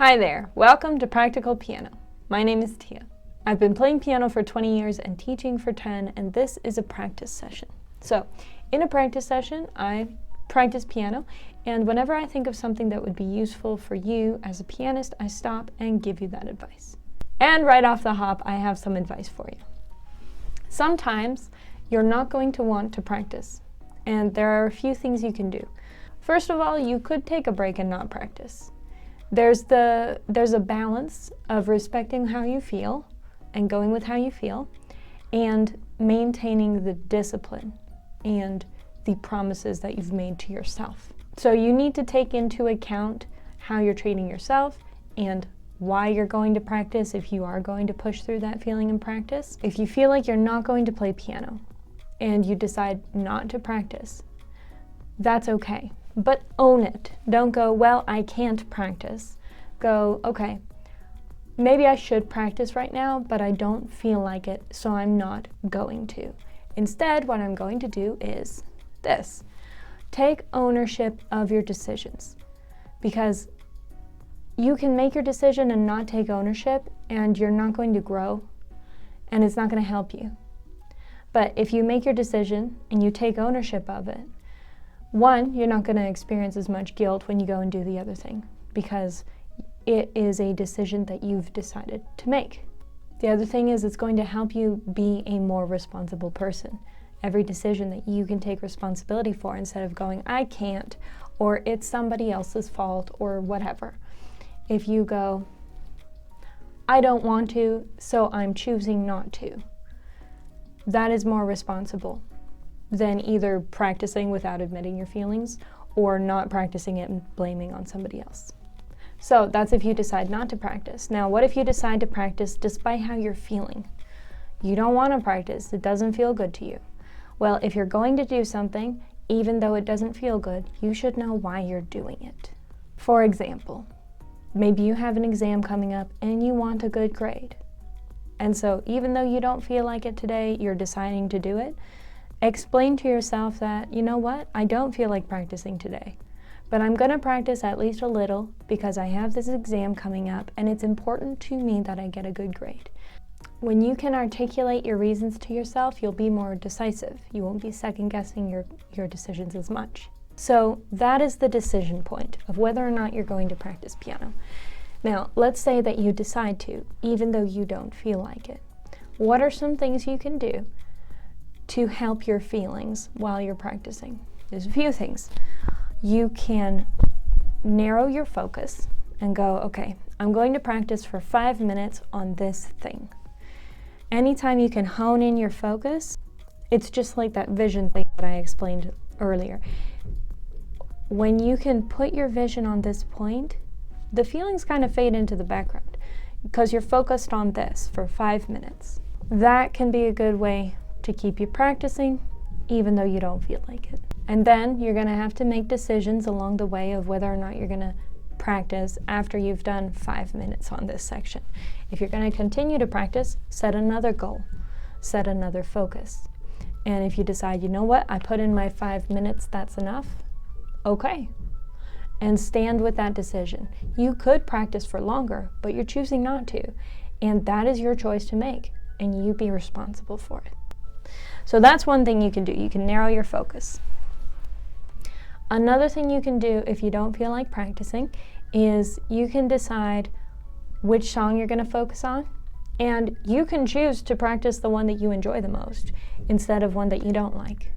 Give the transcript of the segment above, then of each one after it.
Hi there, welcome to Practical Piano. My name is Tia. I've been playing piano for 20 years and teaching for 10, and this is a practice session. So, in a practice session, I practice piano, and whenever I think of something that would be useful for you as a pianist, I stop and give you that advice. And right off the hop, I have some advice for you. Sometimes, you're not going to want to practice, and there are a few things you can do. First of all, you could take a break and not practice. There's a balance of respecting how you feel and going with how you feel and maintaining the discipline and the promises that you've made to yourself. So you need to take into account how you're treating yourself and why you're going to practice if you are going to push through that feeling in practice. If you feel like you're not going to play piano and you decide not to practice, that's okay. But own it. Don't go, well, I can't practice. Go, okay, maybe I should practice right now, but I don't feel like it, so I'm not going to. Instead, what I'm going to do is this. Take ownership of your decisions, because you can make your decision and not take ownership, and you're not going to grow, and it's not going to help you. But if you make your decision and you take ownership of it, one, you're not going to experience as much guilt when you go and do the other thing, because it is a decision that you've decided to make. The other thing is it's going to help you be a more responsible person. Every decision that you can take responsibility for instead of going, I can't, or it's somebody else's fault, or whatever. If you go, I don't want to, so I'm choosing not to, that is more responsible than either practicing without admitting your feelings or not practicing it and blaming on somebody else. So that's if you decide not to practice. Now, what if you decide to practice despite how you're feeling? You don't want to practice, it doesn't feel good to you. Well, if you're going to do something, even though it doesn't feel good, you should know why you're doing it. For example, maybe you have an exam coming up and you want a good grade. And so even though you don't feel like it today, you're deciding to do it. Explain to yourself that, you know what, I don't feel like practicing today, but I'm going to practice at least a little because I have this exam coming up and it's important to me that I get a good grade. When you can articulate your reasons to yourself, you'll be more decisive. You won't be second-guessing your decisions as much. So that is the decision point of whether or not you're going to practice piano. Now, let's say that you decide to, even though you don't feel like it. What are some things you can do to help your feelings while you're practicing? There's a few things. You can narrow your focus and go, okay, I'm going to practice for 5 minutes on this thing. Anytime you can hone in your focus, it's just like that vision thing that I explained earlier. When you can put your vision on this point, the feelings kind of fade into the background because you're focused on this for 5 minutes. That can be a good way to keep you practicing, even though you don't feel like it. And then you're going to have to make decisions along the way of whether or not you're going to practice after you've done 5 minutes on this section. If you're going to continue to practice, set another goal, set another focus. And if you decide, you know what, I put in my 5 minutes, that's enough, okay. And stand with that decision. You could practice for longer, but you're choosing not to. And that is your choice to make, and you be responsible for it. So that's one thing you can do. You can narrow your focus. Another thing you can do if you don't feel like practicing is you can decide which song you're going to focus on, and you can choose to practice the one that you enjoy the most instead of one that you don't like.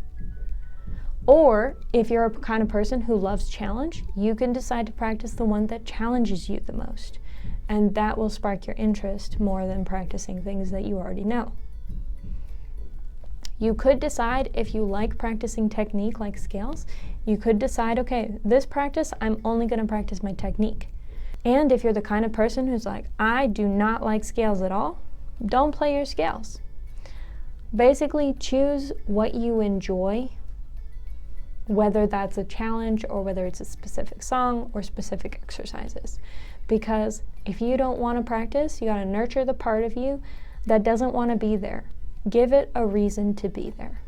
Or if you're a kind of person who loves challenge, you can decide to practice the one that challenges you the most, and that will spark your interest more than practicing things that you already know. You could decide if you like practicing technique like scales, you could decide, okay, this practice, I'm only going to practice my technique. And if you're the kind of person who's like, I do not like scales at all, don't play your scales. Basically, choose what you enjoy, whether that's a challenge or whether it's a specific song or specific exercises. Because if you don't want to practice, you got to nurture the part of you that doesn't want to be there. Give it a reason to be there.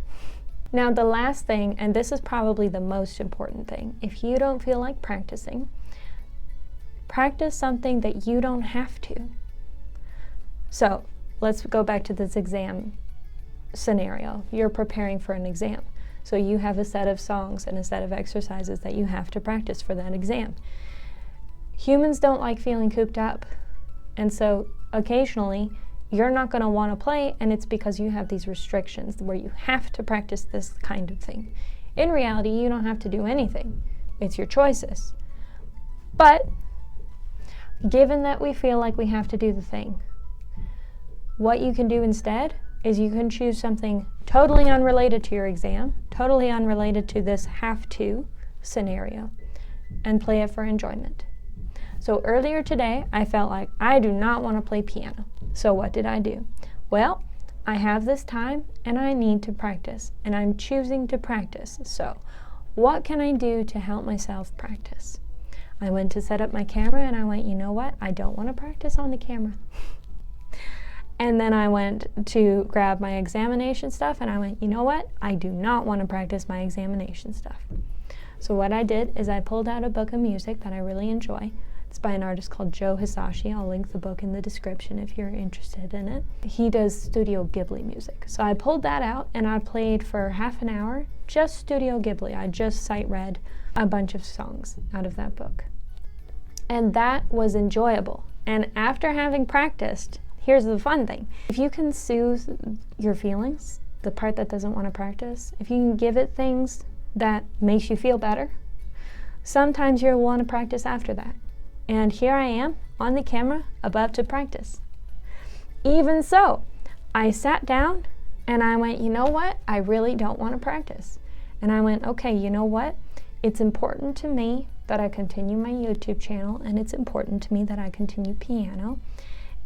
Now, the last thing, and this is probably the most important thing, if you don't feel like practicing, Practice something that you don't have to. So let's go back to this exam scenario. You're preparing for an exam. So you have a set of songs and a set of exercises that you have to practice for that exam. Humans don't like feeling cooped up. And so occasionally you're not going to want to play, and it's because you have these restrictions where you have to practice this kind of thing. In reality, you don't have to do anything. It's your choices. But given that we feel like we have to do the thing, what you can do instead is you can choose something totally unrelated to your exam, totally unrelated to this have-to scenario, and play it for enjoyment. So earlier today, I felt like I do not want to play piano. So what did I do? Well, I have this time and I need to practice, and I'm choosing to practice. So what can I do to help myself practice? I went to set up my camera and I went, you know what? I don't want to practice on the camera. And then I went to grab my examination stuff and I went, you know what? I do not want to practice my examination stuff. So what I did is I pulled out a book of music that I really enjoy. It's by an artist called Joe Hisaishi. I'll link the book in the description if you're interested in it. He does Studio Ghibli music. So I pulled that out and I played for half an hour, just Studio Ghibli. I just sight read a bunch of songs out of that book. And that was enjoyable. And after having practiced, here's the fun thing. If you can soothe your feelings, the part that doesn't want to practice, if you can give it things that makes you feel better, sometimes you'll want to practice after that. And here I am on the camera about to practice. Even so, I sat down and I went, you know what? I really don't want to practice. And I went, okay, you know what? It's important to me that I continue my YouTube channel, and it's important to me that I continue piano.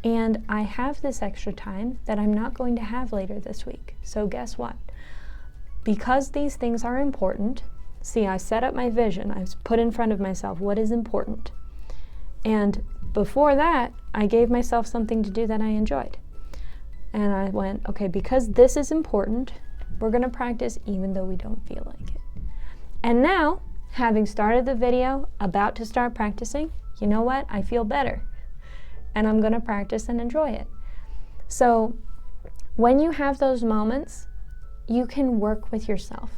And I have this extra time that I'm not going to have later this week. So guess what? Because these things are important, see, I set up my vision. I've put in front of myself what is important. And before that, I gave myself something to do that I enjoyed. And I went, okay, because this is important, we're going to practice even though we don't feel like it. And now, having started the video, about to start practicing, you know what? I feel better. And I'm going to practice and enjoy it. So when you have those moments, you can work with yourself.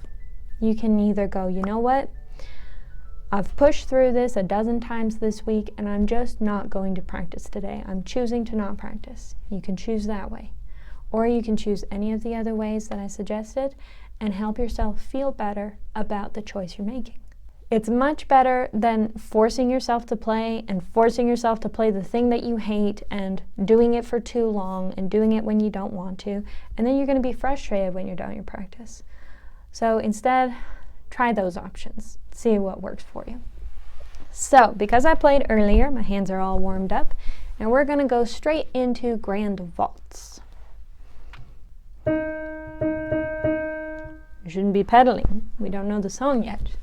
You can either go, you know what? I've pushed through this a dozen times this week and I'm just not going to practice today. I'm choosing to not practice. You can choose that way. Or you can choose any of the other ways that I suggested and help yourself feel better about the choice you're making. It's much better than forcing yourself to play and forcing yourself to play the thing that you hate and doing it for too long and doing it when you don't want to. And then you're going to be frustrated when you're done your practice. So instead, try those options. See what works for you. So, because I played earlier, my hands are all warmed up, and we're going to go straight into Grande Valse. You shouldn't be pedaling. We don't know the song yet.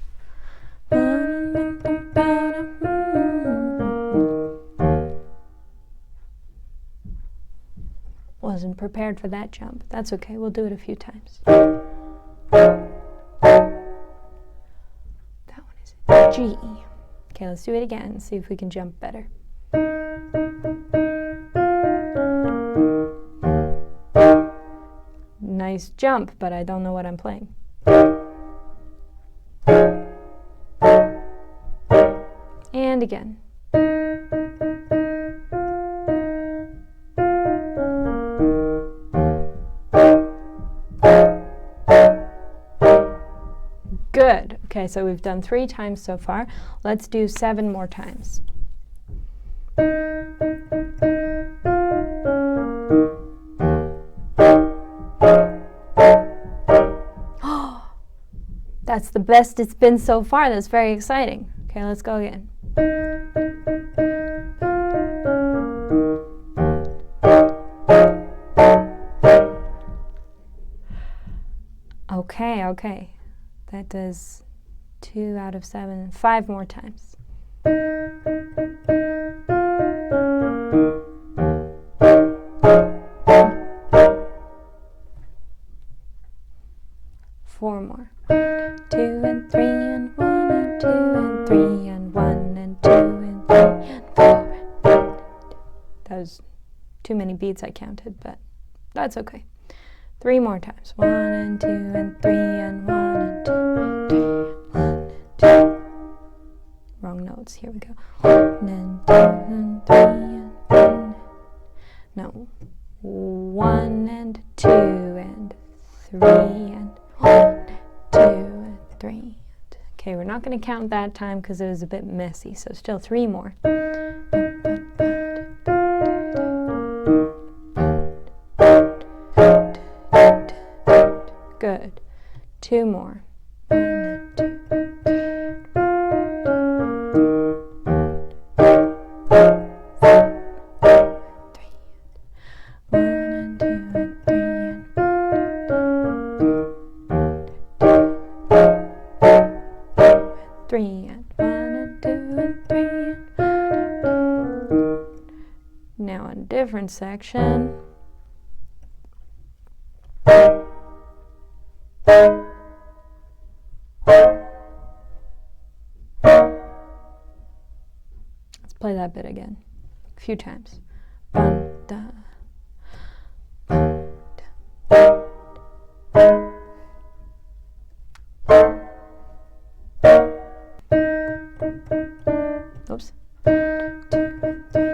Wasn't prepared for that jump. That's okay, we'll do it a few times. G. Okay, let's do it again and see if we can jump better. Nice jump, but I don't know what I'm playing. And again. Good. Okay, so we've done 3 times so far. Let's do 7 more times. Oh, that's the best it's been so far. That's very exciting. Okay, let's go again. Okay. That does 2 out of 7. 5 more times. Four more. 2 and 3 and 1 and 2 and 3 and 1 and 2 and 3 and that was too many beats I counted, but that's okay. 3 more times. 1 and 2 and 3 and 1 and 2 and 3 and 1 and 2. Wrong notes. Here we go. 1 and 2 and 3 and 1. No. 1 and 2 and 3 and 1 and 2 and 3. Okay, we're not going to count that time because it was a bit messy, so still 3 more. Good. 2 more. 1 and 2 and 3 and 1 and 2 and 3 and 3 and 1 and 2 and 3 and now a different section. Let's play that bit again a few times. Bum, da. Oops. 2 and 3.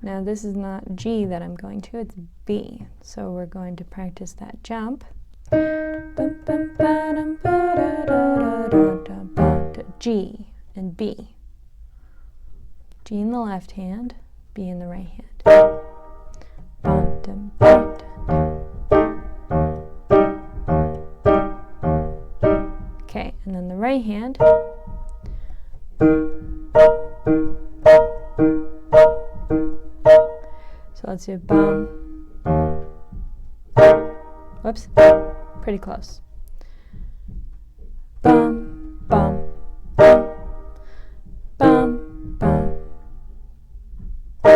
Now this is not G that I'm going to, it's B. So we're going to practice that jump. G and B. G in the left hand, B in the right hand. Okay, and then the right hand. So let's do bum. Whoops, pretty close. Bum, bum, bum, bum, bum. I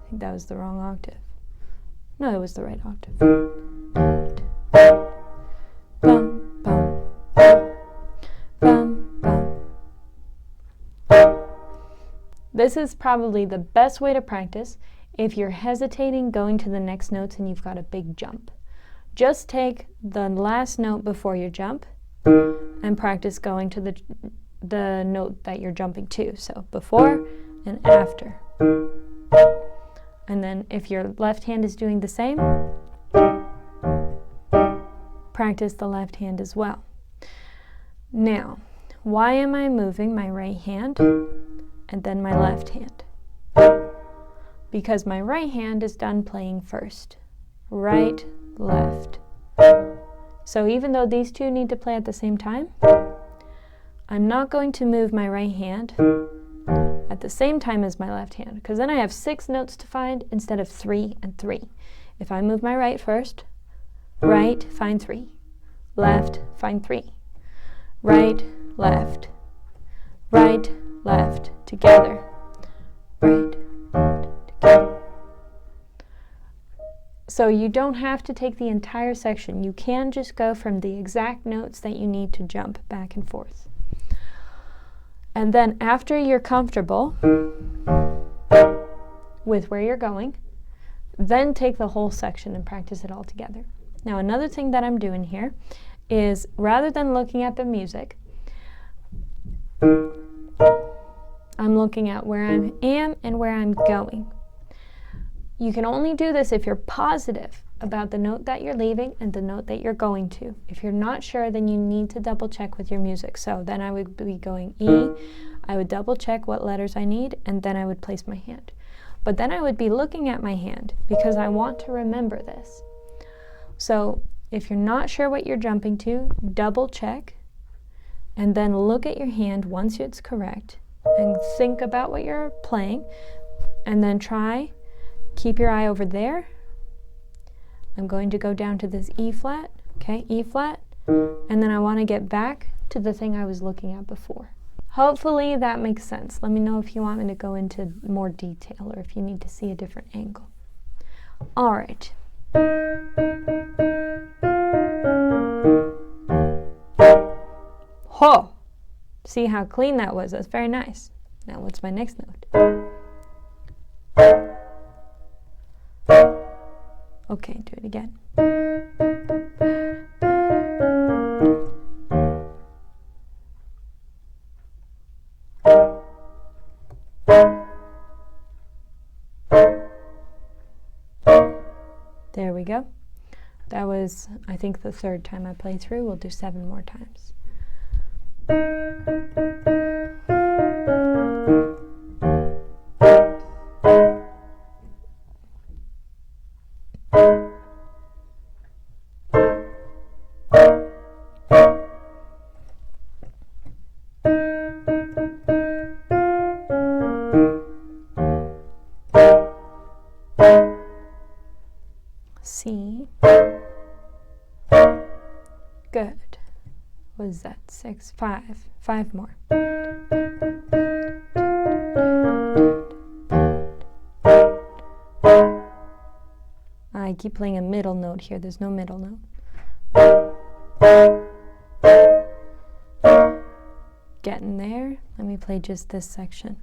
think that was the wrong octave. No, it was the right octave. Bum, bum, bum, bum. This is probably the best way to practice if you're hesitating going to the next notes and you've got a big jump. Just take the last note before your jump and practice going to the note that you're jumping to. So before and after. And then if your left hand is doing the same, practice the left hand as well. Now, why am I moving my right hand and then my left hand? Because my right hand is done playing first. Right, left. So even though these two need to play at the same time, I'm not going to move my right hand at the same time as my left hand, because then I have 6 notes to find instead of 3 and 3. If I move my right first, right, find 3. Left, find 3. Right, left. Right, left, together. Right, together. So you don't have to take the entire section. You can just go from the exact notes that you need to jump back and forth. And then after you're comfortable with where you're going, then take the whole section and practice it all together. Now another thing that I'm doing here is, rather than looking at the music, I'm looking at where I am and where I'm going. You can only do this if you're positive about the note that you're leaving and the note that you're going to. If you're not sure, then you need to double check with your music. So then I would be going E, I would double check what letters I need, and then I would place my hand. But then I would be looking at my hand because I want to remember this. So if you're not sure what you're jumping to, double check, and then look at your hand once it's correct, and think about what you're playing, and then try, keep your eye over there. I'm going to go down to this E flat, okay, E flat, and then I want to get back to the thing I was looking at before. Hopefully that makes sense. Let me know if you want me to go into more detail or if you need to see a different angle. All right. Ho! See how clean that was? That's very nice. Now what's my next note? Okay, do it again. There we go. That was, I think, the third time I played through. We'll do 7 more times. C. Good. What is that? 6, 5. 5 more. I keep playing a middle note here. There's no middle note. Getting there. Let me play just this section.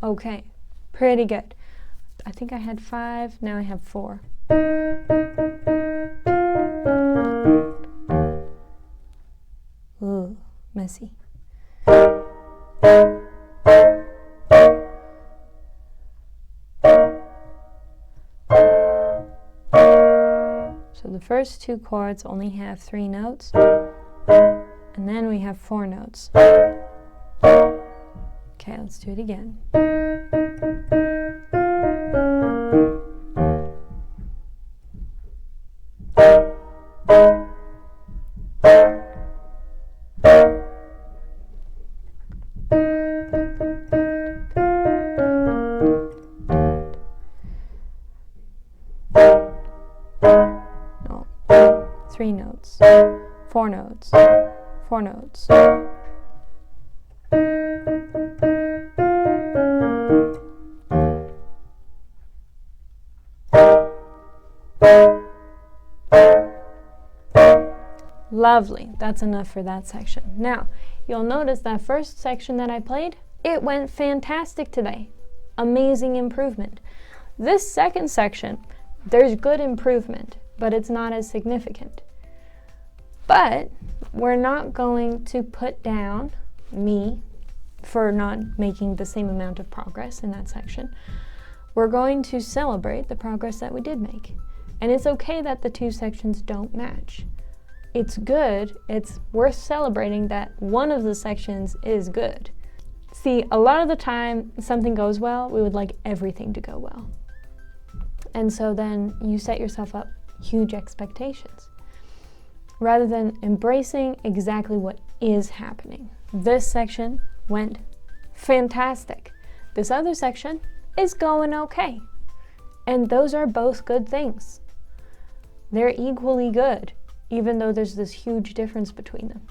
Okay, pretty good. I think I had 5, now I have 4. Ooh, messy. So the first 2 chords only have 3 notes, and then we have 4 notes. Okay, let's do it again. No, 3 notes, 4 notes, 4 notes. Lovely, that's enough for that section. Now, you'll notice that first section that I played, it went fantastic today. Amazing improvement. This second section, there's good improvement, but it's not as significant. But we're not going to put down me for not making the same amount of progress in that section. We're going to celebrate the progress that we did make. And it's okay that the 2 sections don't match. It's good, it's worth celebrating that one of the sections is good. See, a lot of the time something goes well, we would like everything to go well. And so then you set yourself up huge expectations, rather than embracing exactly what is happening. This section went fantastic. This other section is going okay. And those are both good things. They're equally good, even though there's this huge difference between them.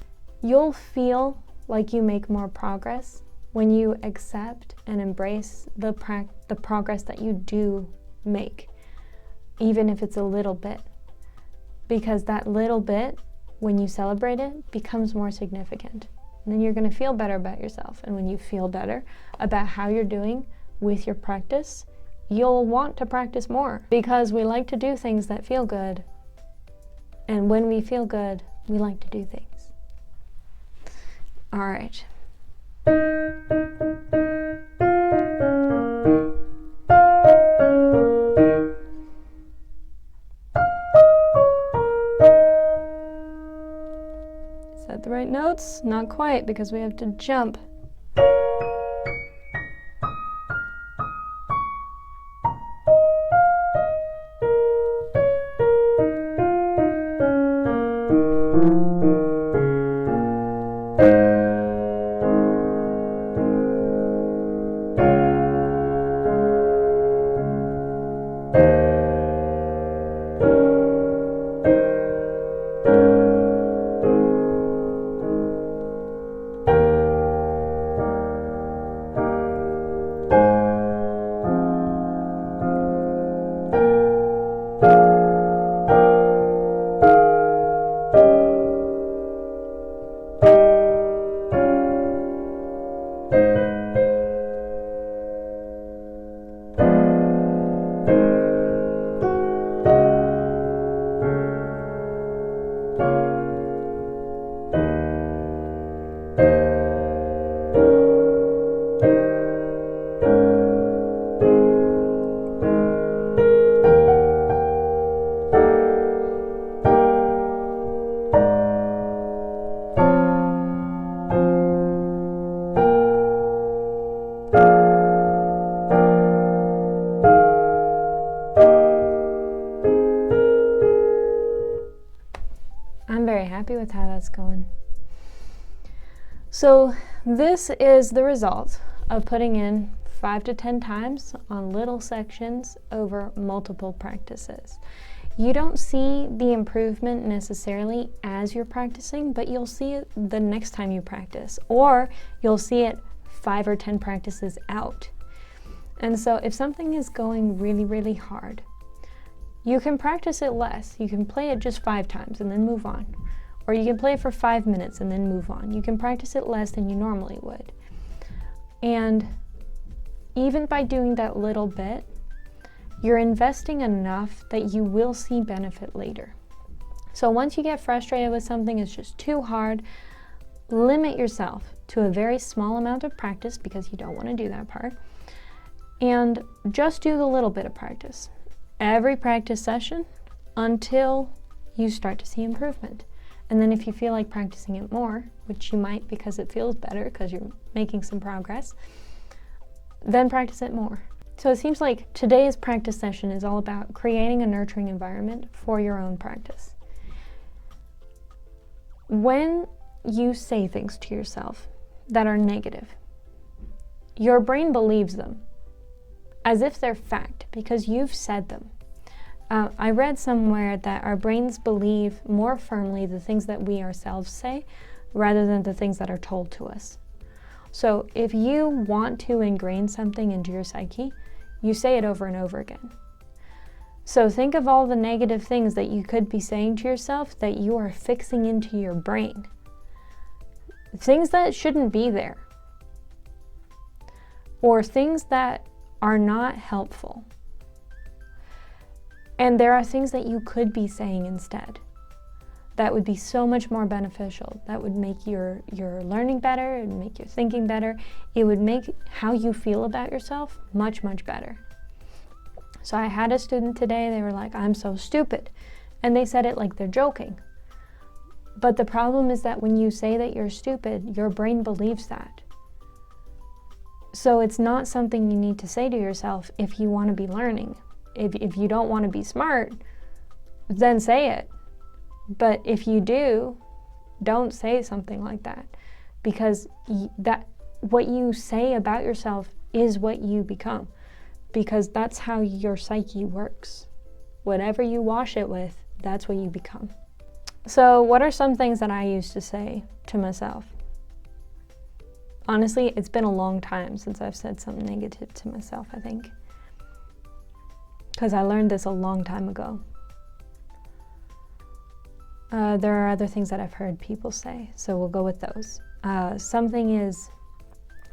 You'll feel like you make more progress when you accept and embrace the progress that you do make, even if it's a little bit. Because that little bit, when you celebrate it, becomes more significant. And then you're going to feel better about yourself. And when you feel better about how you're doing with your practice, you'll want to practice more, because we like to do things that feel good. And when we feel good, we like to do things. All right. Is that the right notes? Not quite, because we have to jump. I'm very happy with how that's going. So this is the result of putting in 5 to 10 times on little sections over multiple practices. You don't see the improvement necessarily as you're practicing, but you'll see it the next time you practice, or you'll see it 5 or 10 practices out. And so if something is going really, really hard, you can practice it less. You can play it just 5 times and then move on. Or you can play it for 5 minutes and then move on. You can practice it less than you normally would. And even by doing that little bit, you're investing enough that you will see benefit later. So once you get frustrated with something, it's just too hard, limit yourself to a very small amount of practice, because you don't want to do that part, and just do the little bit of practice every practice session until you start to see improvement. And then if you feel like practicing it more, which you might because it feels better because you're making some progress, then practice it more. So it seems like today's practice session is all about creating a nurturing environment for your own practice. When you say things to yourself that are negative, your brain believes them as if they're fact because you've said them. I read somewhere that our brains believe more firmly the things that we ourselves say rather than the things that are told to us. So if you want to ingrain something into your psyche, you say it over and over again. So think of all the negative things that you could be saying to yourself that you are fixing into your brain. Things that shouldn't be there. Or things that are not helpful. And there are things that you could be saying instead that would be so much more beneficial, that would make your learning better, it would make your thinking better, it would make how you feel about yourself much, much better. So I had a student today, they were like, I'm so stupid. And they said it like they're joking. But the problem is that when you say that you're stupid, your brain believes that. So it's not something you need to say to yourself if you want to be learning. If you don't want to be smart, then say it. But if you do, don't say something like that, because that what you say about yourself is what you become, because that's how your psyche works. Whatever you wash it with, that's what you become. So what are some things that I used to say to myself? Honestly, it's been a long time since I've said something negative to myself, I think, because I learned this a long time ago. There are other things that I've heard people say, so we'll go with those. Something is,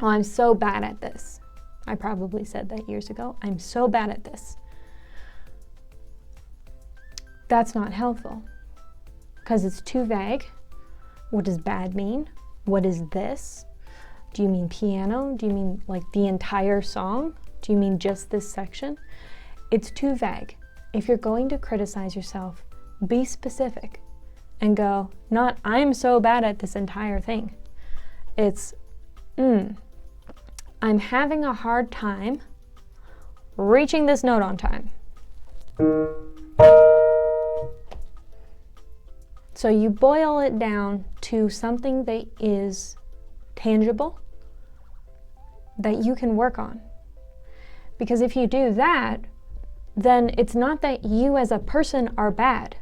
oh, I'm so bad at this. I probably said that years ago. I'm so bad at this. That's not helpful, because it's too vague. What does bad mean? What is this? Do you mean piano? Do you mean like the entire song? Do you mean just this section? It's too vague. If you're going to criticize yourself, be specific and go, not I'm so bad at this entire thing. It's, I'm having a hard time reaching this note on time. So you boil it down to something that is tangible, that you can work on. Because if you do that, then it's not that you as a person are bad,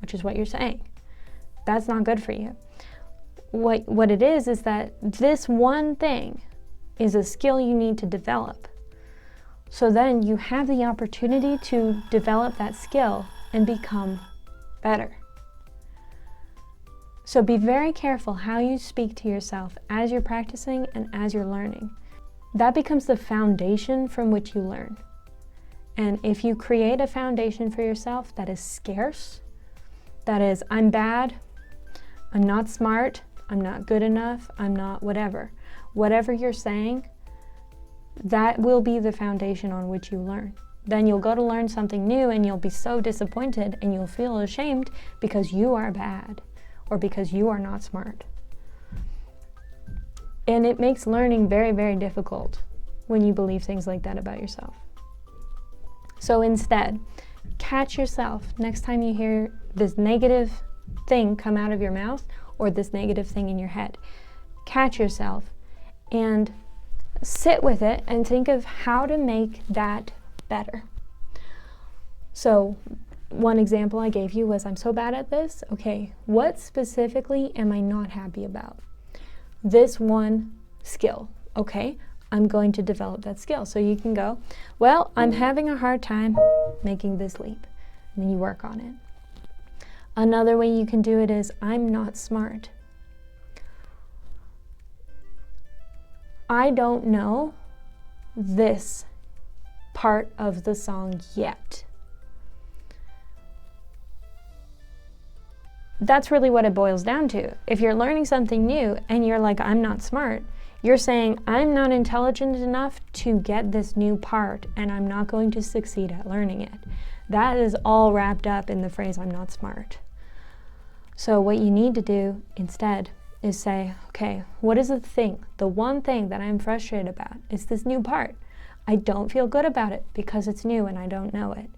which is what you're saying. That's not good for you. What it is that this one thing is a skill you need to develop. So then you have the opportunity to develop that skill and become better. So be very careful how you speak to yourself as you're practicing and as you're learning. That becomes the foundation from which you learn. And if you create a foundation for yourself that is scarce, that is, I'm bad, I'm not smart, I'm not good enough, I'm not whatever. Whatever you're saying, that will be the foundation on which you learn. Then you'll go to learn something new and you'll be so disappointed and you'll feel ashamed because you are bad or because you are not smart. And it makes learning very, very difficult when you believe things like that about yourself. So instead, catch yourself next time you hear this negative thing come out of your mouth or this negative thing in your head. Catch yourself and sit with it and think of how to make that better. So one example I gave you was, I'm so bad at this. Okay, what specifically am I not happy about? This one skill. Okay, I'm going to develop that skill. So you can go, well, I'm having a hard time making this leap. And then you work on it. Another way you can do it is, I'm not smart. I don't know this part of the song yet. That's really what it boils down to. If you're learning something new and you're like, I'm not smart, you're saying, I'm not intelligent enough to get this new part and I'm not going to succeed at learning it. That is all wrapped up in the phrase, I'm not smart. So what you need to do instead is say, okay, what is the thing, the one thing that I'm frustrated about? It's this new part. I don't feel good about it because it's new and I don't know it.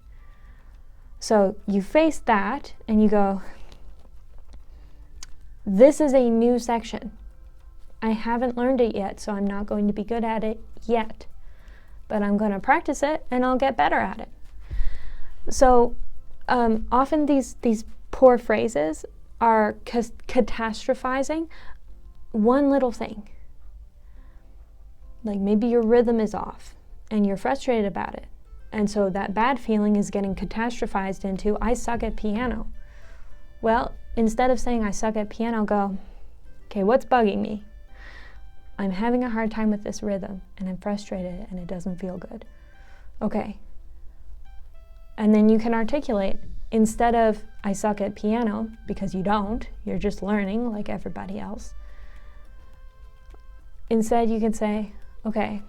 So you face that and you go, this is a new section. I haven't learned it yet, so I'm not going to be good at it yet. But I'm going to practice it and I'll get better at it. So often these poor phrases are catastrophizing one little thing. Like maybe your rhythm is off and you're frustrated about it. And so that bad feeling is getting catastrophized into, I suck at piano. Well, instead of saying I suck at piano, go, okay, what's bugging me? I'm having a hard time with this rhythm and I'm frustrated and it doesn't feel good. Okay. And then you can articulate, instead of I suck at piano, because you don't, you're just learning like everybody else. Instead you can say, okay,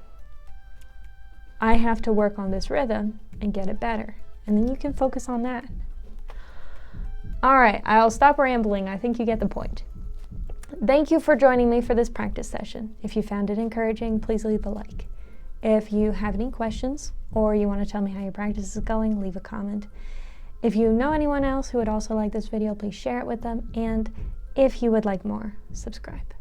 I have to work on this rhythm and get it better. And then you can focus on that. All right, I'll stop rambling. I think you get the point. Thank you for joining me for this practice session. If you found it encouraging, please leave a like. If you have any questions or you want to tell me how your practice is going, leave a comment. If you know anyone else who would also like this video, please share it with them. And if you would like more, subscribe.